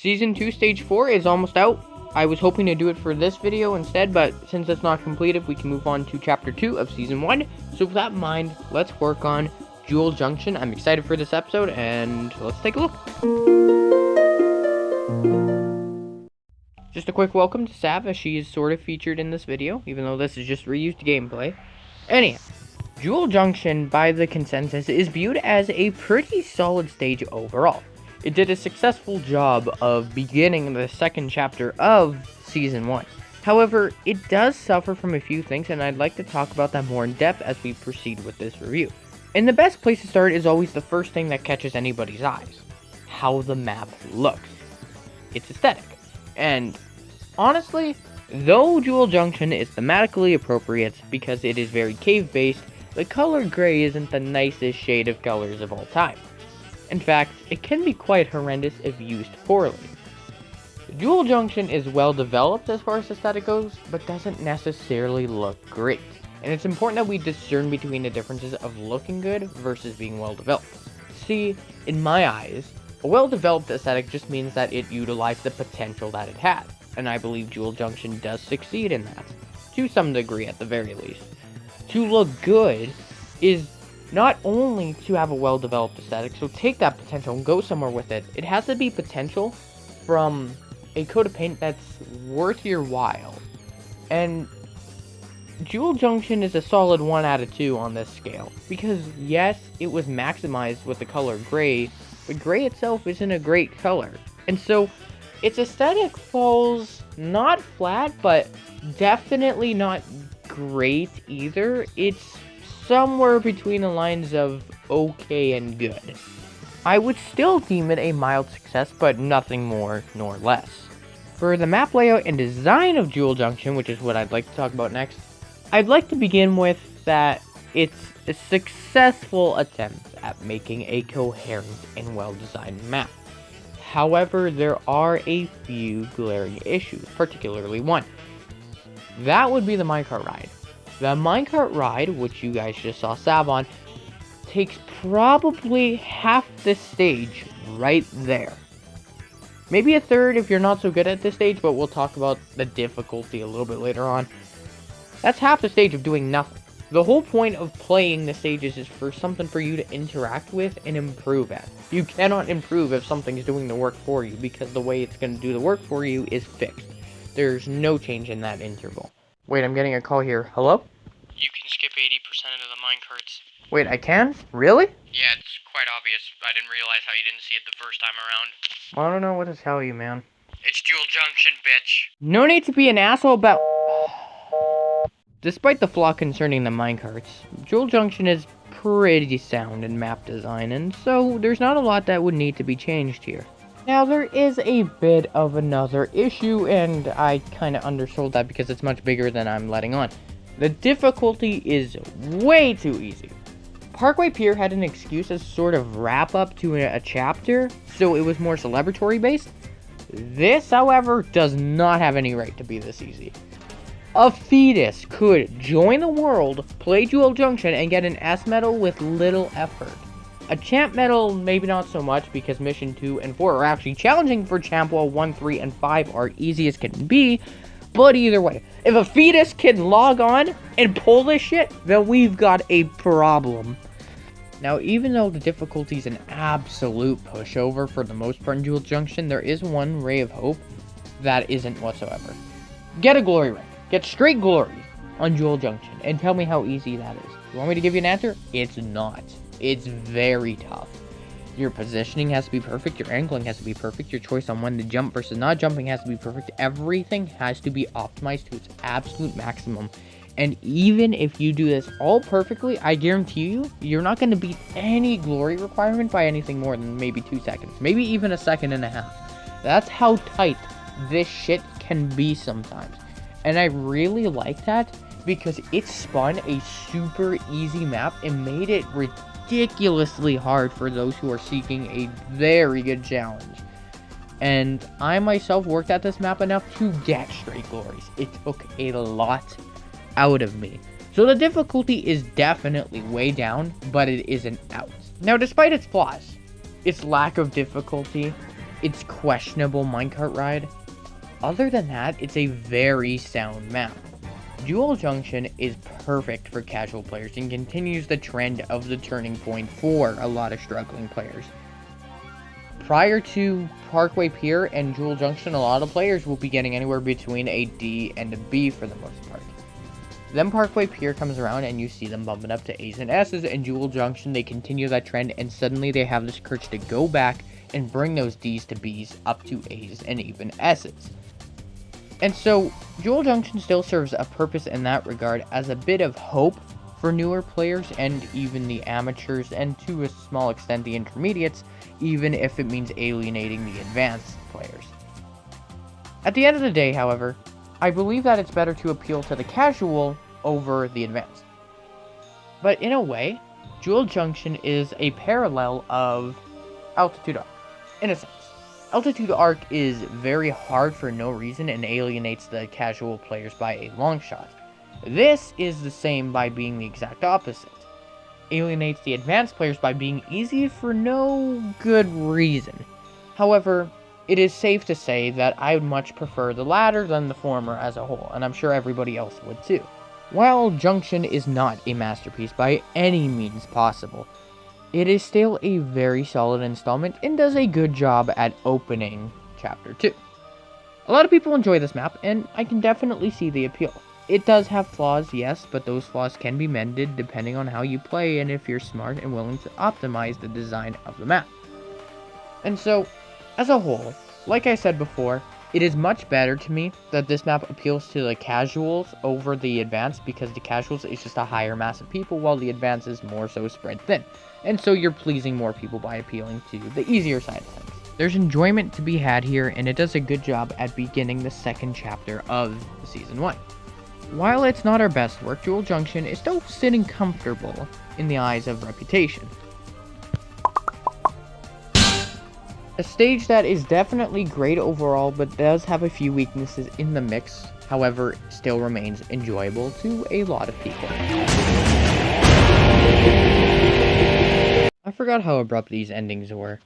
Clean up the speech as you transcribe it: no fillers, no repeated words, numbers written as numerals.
Season 2 Stage 4 is almost out. I was hoping to do it for this video instead, but since it's not completed, we can move on to Chapter 2 of Season 1. So with that in mind, let's work on Junction. I'm excited for this episode, and let's take a look. Just a quick welcome to Sav, as she is sort of featured in this video, even though this is just reused gameplay. Anyhow, Junction, by the consensus, is viewed as a pretty solid stage overall. It did a successful job of beginning the second chapter of Season 1. However, it does suffer from a few things, and I'd like to talk about that more in depth as we proceed with this review. And the best place to start is always the first thing that catches anybody's eyes: how the map looks. It's aesthetic. And honestly, though Junction is thematically appropriate because it is very cave-based, the color gray isn't the nicest shade of colors of all time. In fact, it can be quite horrendous if used poorly. Junction is well developed as far as aesthetic goes, but doesn't necessarily look great. And it's important that we discern between the differences of looking good versus being well developed. See, in my eyes, a well developed aesthetic just means that it utilized the potential that it had, and I believe Junction does succeed in that, to some degree at the very least. To look good is not only to have a well-developed aesthetic, so take that potential and go somewhere with it. It has to be potential from a coat of paint that's worth your while. And Junction is a solid 1 out of 2 on this scale. Because yes, it was maximized with the color gray, but gray itself isn't a great color. And so its aesthetic falls not flat, but definitely not great either. It's somewhere between the lines of okay and good. I would still deem it a mild success, but nothing more nor less. For the map layout and design of Junction, which is what I'd like to talk about next, I'd like to begin with that it's a successful attempt at making a coherent and well-designed map. However, there are a few glaring issues, particularly one. That would be the minecart ride. The minecart ride, which you guys just saw Sav on, takes probably half the stage right there. Maybe a third if you're not so good at this stage, but we'll talk about the difficulty a little bit later on. That's half the stage of doing nothing. The whole point of playing the stages is for something for you to interact with and improve at. You cannot improve if something's doing the work for you, because the way it's going to do the work for you is fixed. There's no change in that interval. Wait, I'm getting a call here. Hello? You can skip 80% of the minecarts. Wait, I can? Really? Yeah, it's quite obvious. I didn't realize how you didn't see it the first time around. Well, I don't know what to tell you, man. It's Junction, bitch. No need to be an asshole about... Despite the flaw concerning the minecarts, Junction is pretty sound in map design, and so there's not a lot that would need to be changed here. Now, there is a bit of another issue, and I kind of undersold that because it's much bigger than I'm letting on. The difficulty is way too easy. Parkway Pier had an excuse as sort of wrap-up to a chapter, so it was more celebratory-based. This, however, does not have any right to be this easy. A fetus could join the world, play Junction, and get an S medal with little effort. A champ medal, maybe not so much, because mission 2 and 4 are actually challenging for champ, while 1, 3, and 5 are easy as can be. But either way, if a fetus can log on and pull this shit, then we've got a problem. Now, even though the difficulty is an absolute pushover for the most part in Junction, there is one ray of hope that isn't whatsoever. Get a glory rank. Get straight glory on Junction, and tell me how easy that is. You want me to give you an answer? It's not. It's very tough. Your positioning has to be perfect, your angling has to be perfect, your choice on when to jump versus not jumping has to be perfect. Everything has to be optimized to its absolute maximum. And even if you do this all perfectly, I guarantee you, you're not going to beat any glory requirement by anything more than maybe 2 seconds. Maybe even 1.5 seconds. That's how tight this shit can be sometimes. And I really like that because it spun a super easy map and made it ridiculously hard for those who are seeking a very good challenge. And I myself worked at this map enough to get straight glories. It took a lot out of me. So the difficulty is definitely way down, but it isn't out. Now, despite its flaws, its lack of difficulty, its questionable minecart ride. Other than that, it's a very sound map. Jewel Junction is perfect for casual players and continues the trend of the turning point for a lot of struggling players. Prior to Parkway Pier and Jewel Junction, a lot of players will be getting anywhere between a D and a B for the most part. Then Parkway Pier comes around and you see them bumping up to A's and S's, and Jewel Junction, they continue that trend, and suddenly they have this courage to go back and bring those D's to B's up to A's and even S's. And so, Jewel Junction still serves a purpose in that regard as a bit of hope for newer players and even the amateurs, and to a small extent the intermediates, even if it means alienating the advanced players. At the end of the day, however, I believe that it's better to appeal to the casual over the advanced. But in a way, Jewel Junction is a parallel of Altitude Arc, in a sense. Altitude Arc is very hard for no reason and alienates the casual players by a long shot. This is the same by being the exact opposite. Alienates the advanced players by being easy for no good reason. However, it is safe to say that I would much prefer the latter than the former as a whole, and I'm sure everybody else would too. While Junction is not a masterpiece by any means possible, it is still a very solid installment and does a good job at opening Chapter 2. A lot of people enjoy this map, and I can definitely see the appeal. It does have flaws, yes, but those flaws can be mended depending on how you play and if you're smart and willing to optimize the design of the map. And so, as a whole, like I said before, it is much better to me that this map appeals to the casuals over the advanced, because the casuals is just a higher mass of people while the advanced is more so spread thin. And so you're pleasing more people by appealing to the easier side of things. There's enjoyment to be had here, and it does a good job at beginning the second chapter of Season 1. While it's not our best work, Jewel Junction is still sitting comfortable in the eyes of reputation. A stage that is definitely great overall, but does have a few weaknesses in the mix, however, still remains enjoyable to a lot of people. I forgot how abrupt these endings were.